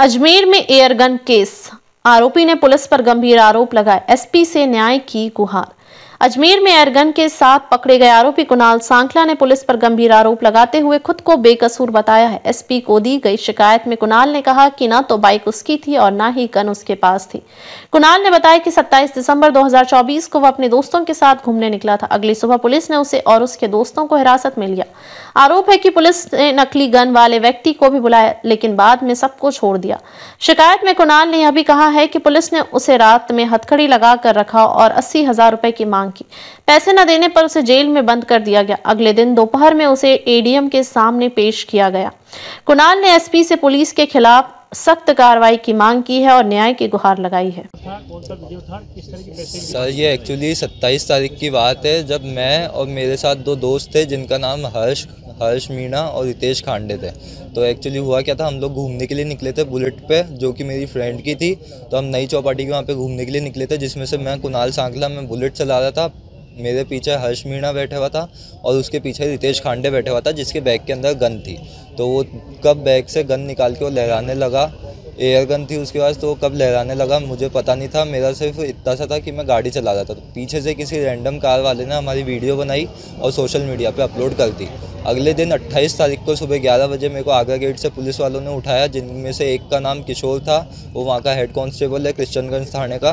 अजमेर में airgun case, आरोपी ने पुलिस पर गंभीर आरोप लगाए, एसपी से न्याय की गुहार। अजमेर में एयरगन के साथ पकड़े गए आरोपी कुणाल सांखला ने पुलिस पर गंभीर आरोप लगाते हुए खुद को बेकसूर बताया है। एसपी को दी गई शिकायत में कुणाल ने कहा कि न तो बाइक उसकी थी और न ही गन उसके पास थी। कुणाल ने बताया कि 27 दिसंबर 2024 को वह अपने दोस्तों के साथ घूमने निकला था। अगली सुबह पुलिस ने उसे और उसके दोस्तों को हिरासत में लिया। आरोप है कि पुलिस ने नकली गन वाले व्यक्ति को भी बुलाया, लेकिन बाद में सबको छोड़ दिया। शिकायत में कुणाल ने यह भी कहा है कि पुलिस ने उसे रात में हथकड़ी लगाकर रखा और 80,000 रुपए की मांग की। पैसे न देने पर उसे जेल में बंद कर दिया गया। अगले दिन दोपहर में उसे एडीएम के सामने पेश किया गया। कुणाल ने एसपी से पुलिस के खिलाफ सख्त कार्रवाई की मांग की है और न्याय की गुहार लगाई है। सर, ये एक्चुअली 27 तारीख की बात है, जब मैं और मेरे साथ दो दोस्त थे जिनका नाम हर्ष मीणा और रितेश खांडे थे। तो एक्चुअली हुआ क्या था, हम लोग घूमने के लिए निकले थे बुलेट पे, जो कि मेरी फ्रेंड की थी। तो हम नई चौपाटी के वहाँ पे घूमने के लिए निकले थे, जिसमें से मैं कुणाल सांखला मैं बुलेट चला रहा था। मेरे पीछे हर्ष मीणा बैठा हुआ था और उसके पीछे रितेश खांडे बैठा हुआ था, जिसके बैग के अंदर गन थी। तो वो कब बैग से गन निकाल के वो लहराने लगा, एयर गन थी उसके पास, तो वो कब लहराने लगा मुझे पता नहीं था। मेरा सिर्फ इतना सा था कि मैं गाड़ी चला रहा था। तो पीछे से किसी रैंडम कार वाले ने हमारी वीडियो बनाई और सोशल मीडिया पे अपलोड कर दी। अगले दिन 28 तारीख को सुबह 11 बजे मेरे को आगरा गेट से पुलिस वालों ने उठाया, जिनमें से एक का नाम किशोर था, वो वहाँ का हेड कांस्टेबल है क्रिश्चियनगंज थाने का।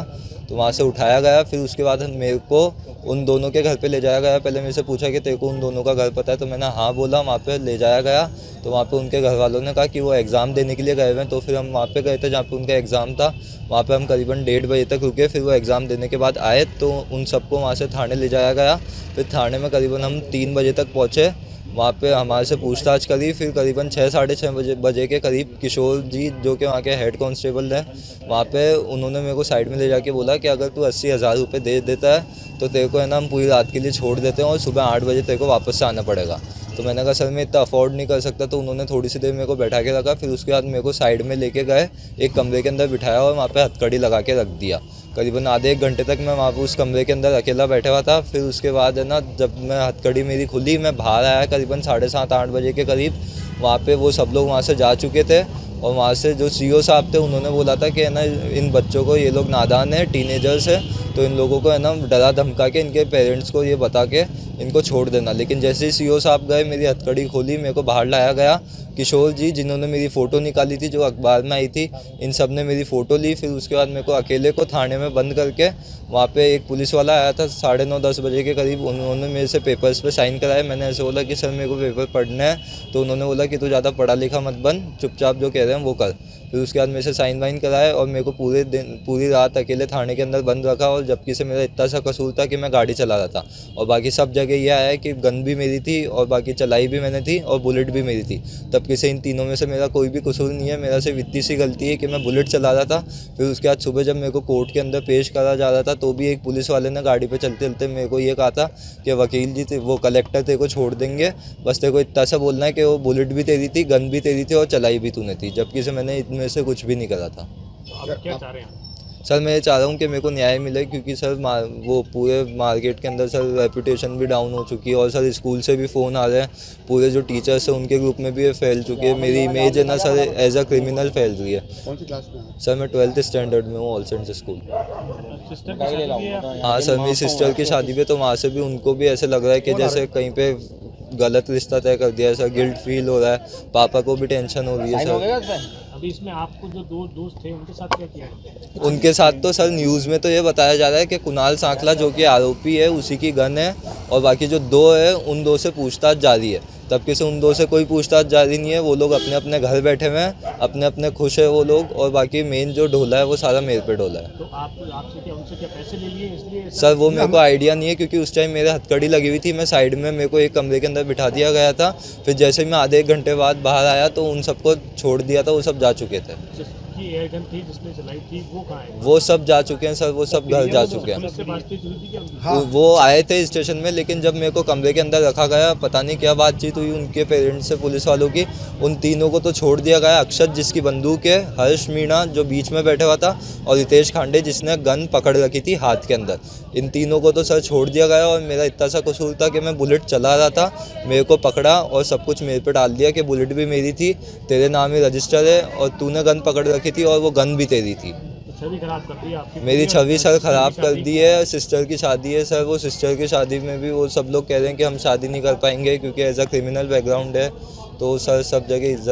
तो वहाँ से उठाया गया, फिर उसके बाद मेरे को उन दोनों के घर पे ले जाया गया। पहले मेरे से पूछा कि तेरे को उन दोनों का घर पता है, तो मैंने हाँ बोला। वहाँ पे ले जाया गया, तो वहाँ पे उनके घर वालों ने कहा कि वो एग्ज़ाम देने के लिए गए हुए हैं। तो फिर हम वहाँ पे गए थे जहाँ पे उनका एग्ज़ाम था। वहाँ पे हम करीबन 1:30 बजे तक रुके, फिर वो एग्ज़ाम देने के बाद आए, तो उन सबको वहाँ से थाने ले जाया गया। फिर थाने में करीबन हम 3 बजे तक पहुँचे। वहाँ पे हमारे से पूछताछ करी। फिर करीबन 6 साढ़े 6 बजे के करीब किशोर जी, जो कि वहाँ के हेड कांस्टेबल हैं, वहाँ पे उन्होंने मेरे को साइड में ले जाके बोला कि अगर तू 80,000 रुपये दे देता है तो तेरे को है ना हम पूरी रात के लिए छोड़ देते हैं और सुबह 8 बजे तेरे को वापस से आना पड़ेगा। तो मैंने कहा सर मैं इतना अफोर्ड नहीं कर सकता। तो उन्होंने थोड़ी सी देर मेरे को बैठा के रखा, फिर उसके बाद मेरे को साइड में लेके गए, एक कमरे के अंदर बिठाया और वहाँ पे हथकड़ी लगा के रख दिया। करीबन आधे 1 घंटे तक मैं वहाँ पर उस कमरे के अंदर अकेला बैठा हुआ था। फिर उसके बाद है ना, जब मैं हथकड़ी मेरी खुली, मैं बाहर आया करीबन 7:30-8 बजे के करीब। वहाँ पे वो सब लोग वहाँ से जा चुके थे और वहाँ से जो सीओ साहब थे उन्होंने बोला था कि है ना इन बच्चों को, ये लोग नादान है, टीनेजर्स है, तो इन लोगों को है ना डरा धमका के इनके पेरेंट्स को ये बता के इनको छोड़ देना। लेकिन जैसे ही सीओ साहब गए, मेरी हथकड़ी खोली, मेरे को बाहर लाया गया। किशोर जी, जिन्होंने मेरी फ़ोटो निकाली थी जो अखबार में आई थी, इन सब ने मेरी फ़ोटो ली। फिर उसके बाद मेरे को अकेले को थाने में बंद करके वहाँ पे एक पुलिस वाला आया था 9:30-10 बजे के करीब। उन्होंने मेरे से पेपर्स पे साइन कराए। मैंने ऐसे बोला कि सर मेरे को पेपर पढ़ना है। तो उन्होंने बोला कि तू ज़्यादा पढ़ा लिखा मत बन, चुपचाप जो कह रहे हैं वो कर। फिर उसके बाद मेरे से साइन वाइन कराए और मेरे को पूरी रात अकेले थाने के अंदर बंद रखा। और जबकि से मेरा इतना सा कसूर था कि मैं गाड़ी चला रहा था, और बाकी सब जगह ये आया है कि गन भी मेरी थी और बाकी चलाई भी मैंने थी और बुलेट भी मेरी थी। तब से इन तीनों में से मेरा कोई भी कसूर नहीं है। मेरा सिर्फ इतनी सी गलती है कि मैं बुलेट चला रहा था। फिर उसके बाद सुबह जब मेरे को कोर्ट के अंदर पेश करा जा रहा था, तो भी एक पुलिस वाले ने गाड़ी पे चलते चलते मेरे को ये कहा था कि वकील जी, वो कलेक्टर तेरे को छोड़ देंगे, बस तेरे को इतना सा बोलना है कि वो बुलेट भी तेरी थी, गन भी तेरी थी और चलाई भी तूने थी। जबकि से मैंने इनमें से कुछ भी नहीं करा था। आप क्या चाह रहे हैं? सर मैं ये चाह रहा हूँ कि मेरे को न्याय मिले, क्योंकि सर वो पूरे मार्केट के अंदर सर रेपुटेशन भी डाउन हो चुकी है। और सर स्कूल से भी फ़ोन आ रहे हैं, पूरे जो टीचर्स हैं उनके ग्रुप में भी ये फैल चुकी है। मेरी इमेज है ना सर एज अ क्रिमिनल फैल रही है। कौन सी क्लास में? सर मैं 12th स्टैंडर्ड में हूँ, ऑल सेंट्स स्कूल। हाँ सर, मेरी सिस्टर की शादी पे, तो वहाँ से भी उनको भी ऐसे लग रहा है कि जैसे कहीं पे गलत रिश्ता तय कर दिया है सर। गिल्ट फील हो रहा है, पापा को भी टेंशन हो रही है सर। अभी इसमें आपको जो दो दोस्त थे उनके साथ क्या किया है? उनके साथ तो सर न्यूज़ में तो ये बताया जा रहा है कि कुणाल सांखला जो कि आरोपी है उसी की गन है, और बाकी जो 2 है उन 2 से पूछताछ जारी है। तब से उन 2 से कोई पूछताछ जारी नहीं है। वो लोग अपने अपने घर बैठे हुए हैं, अपने अपने खुश है वो लोग, और बाकी मेन जो ढोला है वो सारा मेरे पे ढोला है। तो आपसे क्या उनसे क्या पैसे ले लिए इसलिए? सर वो मेरे को आइडिया नहीं है, क्योंकि उस टाइम मेरे हथकड़ी लगी हुई थी। मैं साइड में, मेरे को एक कमरे के अंदर बिठा दिया गया था। फिर जैसे ही मैं आधे 1 घंटे बाद बाहर आया तो उन सबको छोड़ दिया था, वो सब जा चुके थे। लड़की एयर गन थी जिसने चलाई थी वो कहाँ है? वो सब जा चुके हैं सर, वो सब घर जा चुके हैं। पुलिस से बातचीत हुई थी क्या? हाँ। वो आए थे स्टेशन में, लेकिन जब मेरे को कमरे के अंदर रखा गया, पता नहीं क्या बातचीत हुई उनके पेरेंट्स से पुलिस वालों की, उन तीनों को तो छोड़ दिया गया। अक्षत जिसकी बंदूक है, हर्ष मीणा जो बीच में बैठा हुआ था, और रितेश खांडे जिसने गन पकड़ रखी थी हाथ के अंदर, इन तीनों को तो सर छोड़ दिया गया। और मेरा इतना सा कसूर था कि मैं बुलेट चला रहा था, मेरे को पकड़ा और सब कुछ मेरे पे डाल दिया कि बुलेट भी मेरी थी, तेरे नाम ही रजिस्टर है, और तूने गन पकड़ रखी थी और वो गन भी तेरी थी। छवि खराब कर दी आपकी? मेरी छवि सर ख़राब कर दी है। सिस्टर की शादी है सर, वो सिस्टर की शादी में भी वो सब लोग कह रहे हैं कि हम शादी नहीं कर पाएंगे क्योंकि एज अ क्रिमिनल बैकग्राउंड है, तो सर सब जगह इज्जत